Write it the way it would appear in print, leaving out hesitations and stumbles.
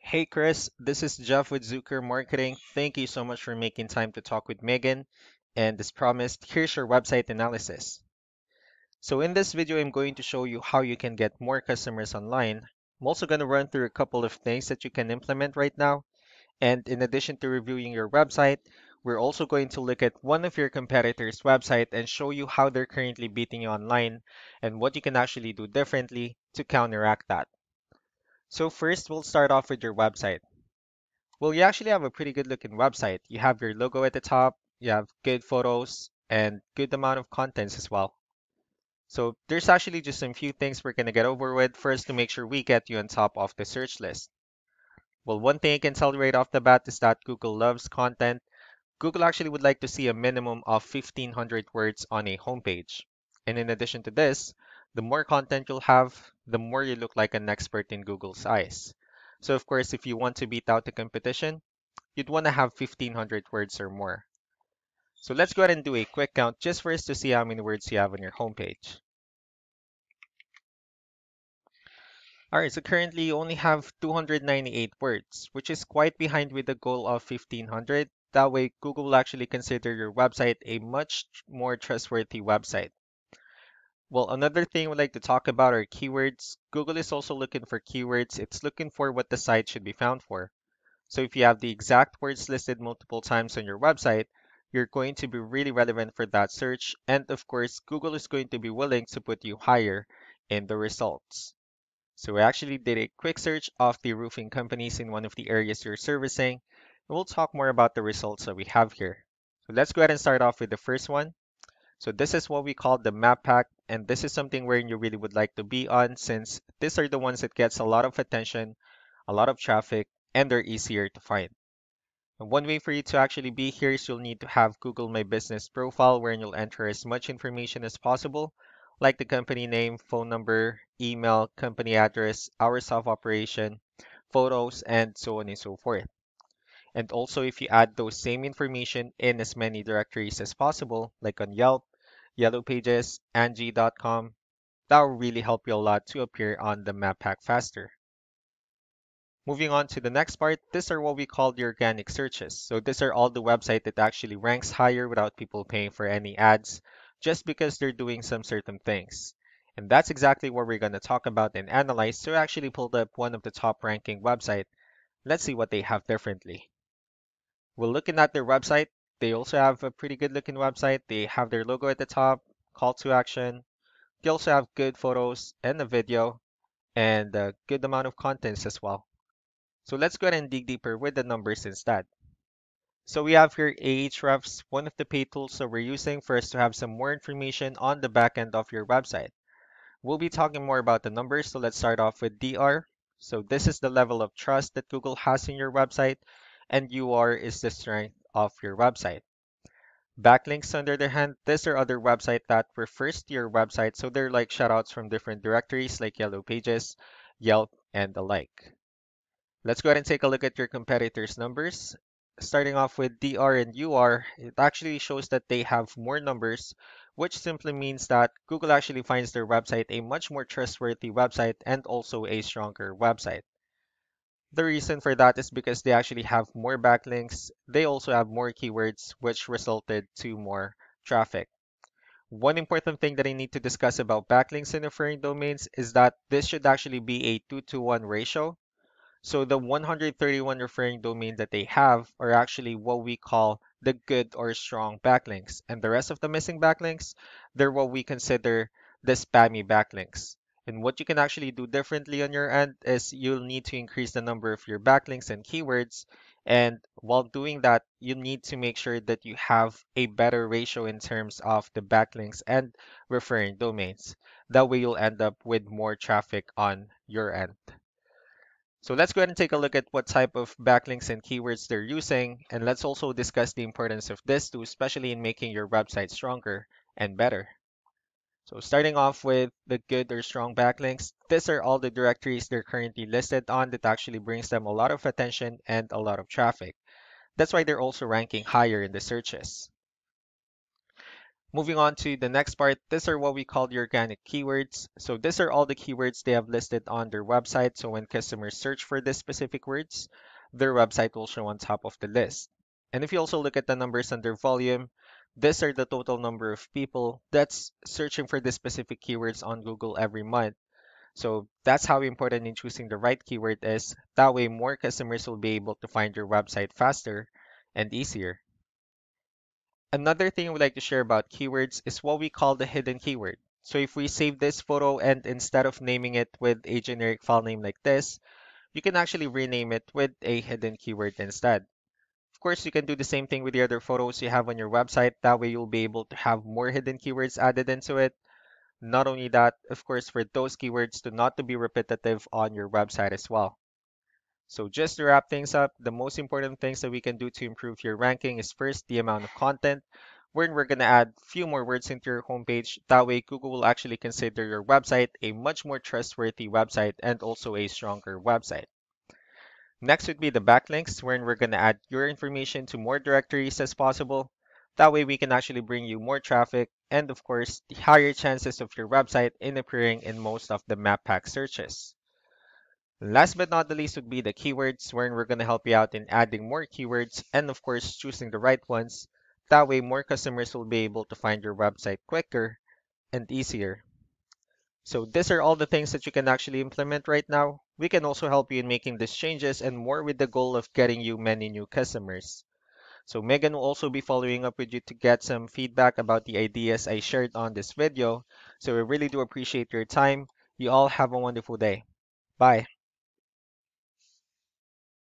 Hey Chris, this is Jeff with Zucker Marketing. Thank you so much for making time to talk with Megan. And as promised, here's your website analysis. So in this video, I'm going to show you how you can get more customers online. I'm also going to run through a couple of things that you can implement right now. And in addition to reviewing your website, we're also going to look at one of your competitors' website and show you how they're currently beating you online and what you can actually do differently to counteract that. So first, we'll start off with your website. Well, you actually have a pretty good looking website. You have your logo at the top, you have good photos, and good amount of contents as well. So there's actually just some few things we're gonna get over with first to make sure we get you on top of the search list. Well, one thing I can tell you right off the bat is that Google loves content. Google actually would like to see a minimum of 1,500 words on a homepage. And in addition to this, the more content you'll have, the more you look like an expert in Google's eyes. So of course, if you want to beat out the competition, you'd want to have 1,500 words or more. So let's go ahead and do a quick count just for us to see how many words you have on your homepage. All right, so currently you only have 298 words, which is quite behind with the goal of 1,500. That way, Google will actually consider your website a much more trustworthy website. Well, another thing we'd like to talk about are keywords. Google is also looking for keywords. It's looking for what the site should be found for. So if you have the exact words listed multiple times on your website, you're going to be really relevant for that search. And of course, Google is going to be willing to put you higher in the results. So we actually did a quick search of the roofing companies in one of the areas you're servicing. And we'll talk more about the results that we have here. So let's go ahead and start off with the first one. So this is what we call the map pack, and this is something where you really would like to be on since these are the ones that gets a lot of attention, a lot of traffic, and they're easier to find. And one way for you to actually be here is you'll need to have Google My Business profile wherein you'll enter as much information as possible, like the company name, phone number, email, company address, hours of operation, photos, and so on and so forth. And also if you add those same information in as many directories as possible, like on Yelp, Yellow Pages, Angie.com, that will really help you a lot to appear on the map pack faster. Moving on to the next part, these are what we call the organic searches. So these are all the website that actually ranks higher without people paying for any ads, just because they're doing some certain things. And that's exactly what we're going to talk about and analyze. So I actually pulled up one of the top ranking website. Let's see what they have differently. We're looking at their website. They also have a pretty good looking website. They have their logo at the top, call to action. They also have good photos and a video and a good amount of contents as well. So let's go ahead and dig deeper with the numbers instead. So we have here Ahrefs, one of the paid tools that we're using for us to have some more information on the back end of your website. We'll be talking more about the numbers, so let's start off with DR. So this is the level of trust that Google has in your website, and UR is the strength of your website. Backlinks, on the other hand, these are other websites that refers to your website, so they're like shoutouts from different directories like Yellow Pages, Yelp, and the like. Let's go ahead and take a look at your competitors' numbers. Starting off with DR and UR, it actually shows that they have more numbers, which simply means that Google actually finds their website a much more trustworthy website and also a stronger website. The reason for that is because they actually have more backlinks. They also have more keywords, which resulted to more traffic. One important thing that I need to discuss about backlinks and referring domains is that this should actually be a 2-to-1 ratio. So the 131 referring domains that they have are actually what we call the good or strong backlinks. And the rest of the missing backlinks, they're what we consider the spammy backlinks. And what you can actually do differently on your end is you'll need to increase the number of your backlinks and keywords. And while doing that, you need to make sure that you have a better ratio in terms of the backlinks and referring domains. That way you'll end up with more traffic on your end. So let's go ahead and take a look at what type of backlinks and keywords they're using, and let's also discuss the importance of this too, especially in making your website stronger and better. So starting off with the good or strong backlinks, these are all the directories they're currently listed on that actually brings them a lot of attention and a lot of traffic. That's why they're also ranking higher in the searches. Moving on to the next part, these are what we call the organic keywords. So these are all the keywords they have listed on their website. So when customers search for these specific words, their website will show on top of the list. And if you also look at the numbers under volume, these are the total number of people that's searching for these specific keywords on Google every month. So that's how important in choosing the right keyword is. That way, more customers will be able to find your website faster and easier. Another thing we like to share about keywords is what we call the hidden keyword. So if we save this photo and instead of naming it with a generic file name like this, you can actually rename it with a hidden keyword instead. Of course, you can do the same thing with the other photos you have on your website. That way you'll be able to have more hidden keywords added into it. Not only that, of course, for those keywords to not to be repetitive on your website as well. So just to wrap things up, the most important things that we can do to improve your ranking is first the amount of content, where we're going to add few more words into your homepage. That way, Google will actually consider your website a much more trustworthy website and also a stronger website. Next would be the backlinks, wherein we're going to add your information to more directories as possible. That way, we can actually bring you more traffic and, of course, the higher chances of your website in appearing in most of the map pack searches. Last but not the least would be the keywords, wherein we're going to help you out in adding more keywords and, of course, choosing the right ones. That way, more customers will be able to find your website quicker and easier. So these are all the things that you can actually implement right now. We can also help you in making these changes and more with the goal of getting you many new customers. So Megan will also be following up with you to get some feedback about the ideas I shared on this video. So we really do appreciate your time. You all have a wonderful day. Bye.